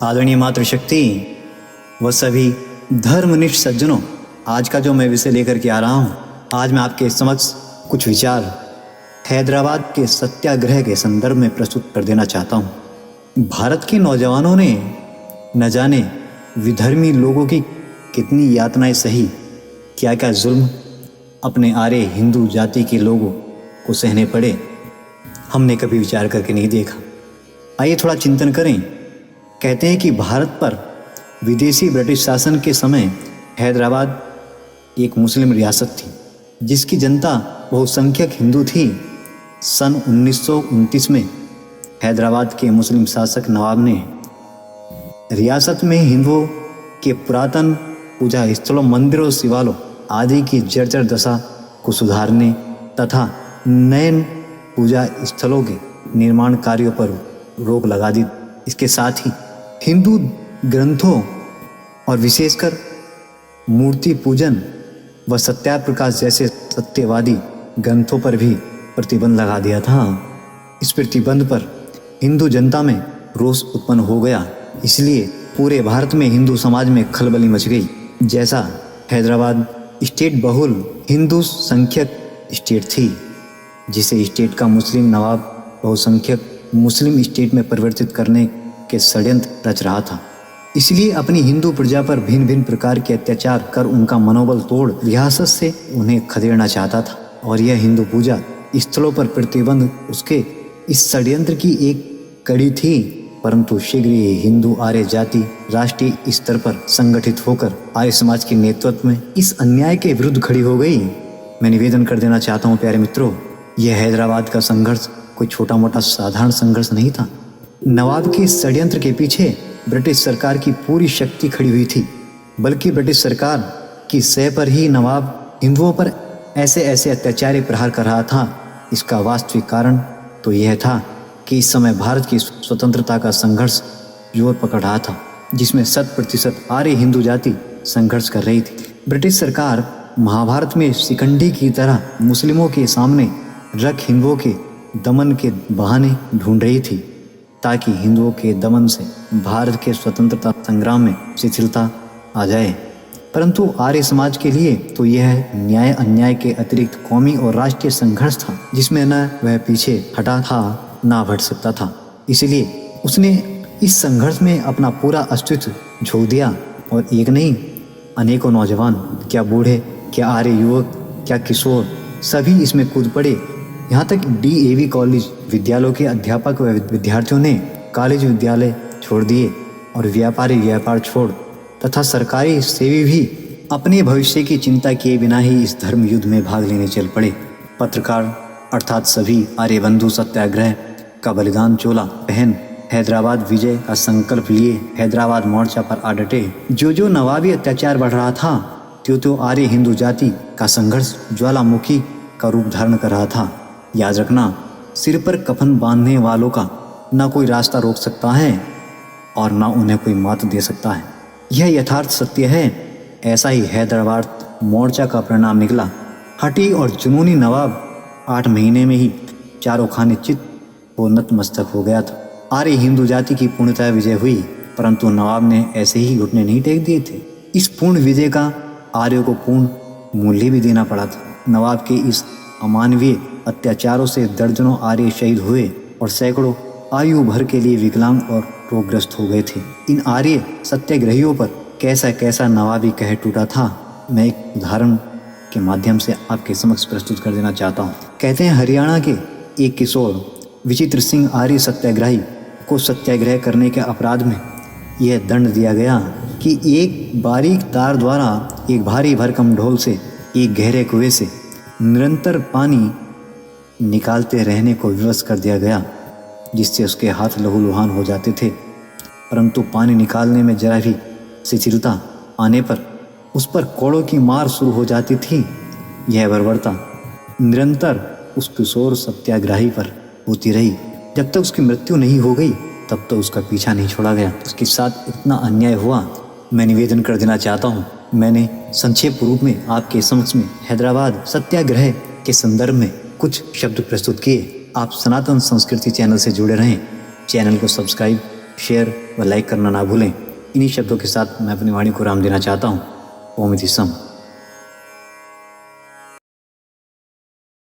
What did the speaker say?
आदरणीय मातृशक्ति व सभी धर्मनिष्ठ सज्जनों, आज का जो मैं विषय लेकर के आ रहा हूँ, आज मैं आपके समक्ष कुछ विचार हैदराबाद के सत्याग्रह के संदर्भ में प्रस्तुत कर देना चाहता हूँ। भारत के नौजवानों ने न जाने विधर्मी लोगों की कितनी यातनाएं सही, क्या क्या जुल्म अपने आर्य हिंदू जाति के लोगों को सहने पड़े, हमने कभी विचार करके नहीं देखा। आइए थोड़ा चिंतन करें। कहते हैं कि भारत पर विदेशी ब्रिटिश शासन के समय हैदराबाद एक मुस्लिम रियासत थी, जिसकी जनता बहुसंख्यक हिंदू थी। सन 1929 में हैदराबाद के मुस्लिम शासक नवाब ने रियासत में हिंदुओं के पुरातन पूजा स्थलों, मंदिरों, शिवालयों आदि की जर्जर दशा को सुधारने तथा नए पूजा स्थलों के निर्माण कार्यों पर रोक लगा दी। इसके साथ ही हिंदू ग्रंथों और विशेषकर मूर्ति पूजन व सत्याप्रकाश जैसे सत्यवादी ग्रंथों पर भी प्रतिबंध लगा दिया था। इस प्रतिबंध पर हिंदू जनता में रोष उत्पन्न हो गया, इसलिए पूरे भारत में हिंदू समाज में खलबली मच गई। जैसा हैदराबाद स्टेट बहुल हिंदू संख्यक स्टेट थी, जिसे स्टेट का मुस्लिम नवाब बहुसंख्यक मुस्लिम स्टेट में परिवर्तित करने के षड्यंत्र रच रहा था। इसलिए अपनी हिंदू प्रजा पर भिन्न भिन्न प्रकार के अत्याचार कर उनका मनोबल तोड़ रियासत से उन्हें खदेड़ना चाहता था, और यह हिंदू पूजा स्थलों पर प्रतिबंध उसके इस षड्यंत्र की एक कड़ी थी। परंतु शीघ्र ही हिंदू आर्य जाति राष्ट्रीय स्तर पर संगठित होकर आर्य समाज के नेतृत्व में इस अन्याय के विरुद्ध खड़ी हो गई। मैं निवेदन कर देना चाहता हूँ प्यारे मित्रों, यह हैदराबाद का संघर्ष कोई छोटा मोटा साधारण संघर्ष नहीं था। नवाब के षड्यंत्र के पीछे ब्रिटिश सरकार की पूरी शक्ति खड़ी हुई थी, बल्कि ब्रिटिश सरकार की सह पर ही नवाब हिंदुओं पर ऐसे ऐसे अत्याचारी प्रहार कर रहा था। इसका वास्तविक कारण तो यह था कि इस समय भारत की स्वतंत्रता का संघर्ष जोर पकड़ रहा था, जिसमें 100% आर्य हिंदू जाति संघर्ष कर रही थी। ब्रिटिश सरकार महाभारत में शिकंडी की तरह मुस्लिमों के सामने रख हिंदुओं के दमन के बहाने ढूंढ रही थी, ताकि हिंदुओं के दमन से भारत के स्वतंत्रता संग्राम में शिथिलता आ जाए। परंतु आर्य समाज के लिए तो यह न्याय अन्याय के अतिरिक्त कौमी और राष्ट्रीय संघर्ष था, जिसमें न वह पीछे हटा था ना हट सकता था। इसलिए उसने इस संघर्ष में अपना पूरा अस्तित्व झोंक दिया, और एक नहीं अनेकों नौजवान, क्या बूढ़े, क्या आर्य युवक, क्या किशोर, सभी इसमें कूद पड़े। यहाँ तक DAV कॉलेज विद्यालयों के अध्यापक व विद्यार्थियों ने कॉलेज विद्यालय छोड़ दिए और व्यापारी व्यापार छोड़ तथा सरकारी सेवी भी अपने भविष्य की चिंता किए बिना ही इस धर्म युद्ध में भाग लेने चल पड़े। पत्रकार अर्थात सभी आर्य बंधु सत्याग्रह का बलिदान चोला पहन हैदराबाद विजय का संकल्प लिए हैदराबाद मोर्चा पर आ डटे। जो नवाबी अत्याचार बढ़ रहा था, त्यो आर्य हिंदू जाति का संघर्ष ज्वालामुखी का रूप धारण कर रहा था। याद रखना, सिर पर कफन बांधने वालों का ना कोई रास्ता रोक सकता है और ना उन्हें कोई मात दे सकता है। यह यथार्थ सत्य है। ऐसा ही हैदराबाद मोर्चा का परिणाम निकला। हठी और जुनूनी नवाब 8 महीने में ही चारों खाने चित वो नतमस्तक हो गया था। आर्य हिंदू जाति की पूर्णतः विजय हुई, परंतु नवाब ने ऐसे ही घुटने नहीं टेक दिए थे। इस पूर्ण विजय का आर्यों को पूर्ण मूल्य भी देना पड़ा था। नवाब के इस अमानवीय अत्याचारों से दर्जनों आर्य शहीद हुए और सैकड़ों आयु भर के लिए विकलांग और रोगग्रस्त हो गए थे। इन आर्य सत्याग्रहियों पर कैसा कैसा नवाबी कह टूटा था, मैं एक उदाहरण के माध्यम से आपके समक्ष प्रस्तुत कर देना चाहता हूँ। कहते हैं हरियाणा के एक किशोर विचित्र सिंह आर्य सत्याग्रही को सत्याग्रह करने के अपराध में यह दंड दिया गया कि एक बारीक तार द्वारा एक भारी भरकम ढोल से एक गहरे कुएं से निरंतर पानी निकालते रहने को विवश कर दिया गया, जिससे उसके हाथ लहूलुहान हो जाते थे। परंतु पानी निकालने में जरा भी शिथिलता आने पर उस पर कोड़ों की मार शुरू हो जाती थी। यह बर्बरता निरंतर उस किशोर सत्याग्रही पर होती रही। जब तक उसकी मृत्यु नहीं हो गई, तब तक उसका पीछा नहीं छोड़ा गया। उसके साथ इतना अन्याय हुआ, मैं निवेदन कर देना चाहता हूँ। मैंने संक्षेप रूप में आपके समक्ष में हैदराबाद सत्याग्रह के संदर्भ में कुछ शब्द प्रस्तुत किए। आप सनातन संस्कृति चैनल से जुड़े रहें। चैनल को सब्सक्राइब शेयर व लाइक करना ना भूलें। इन्हीं शब्दों के साथ मैं अपनी वाणी को राम देना चाहता हूँ। ओम इति सम।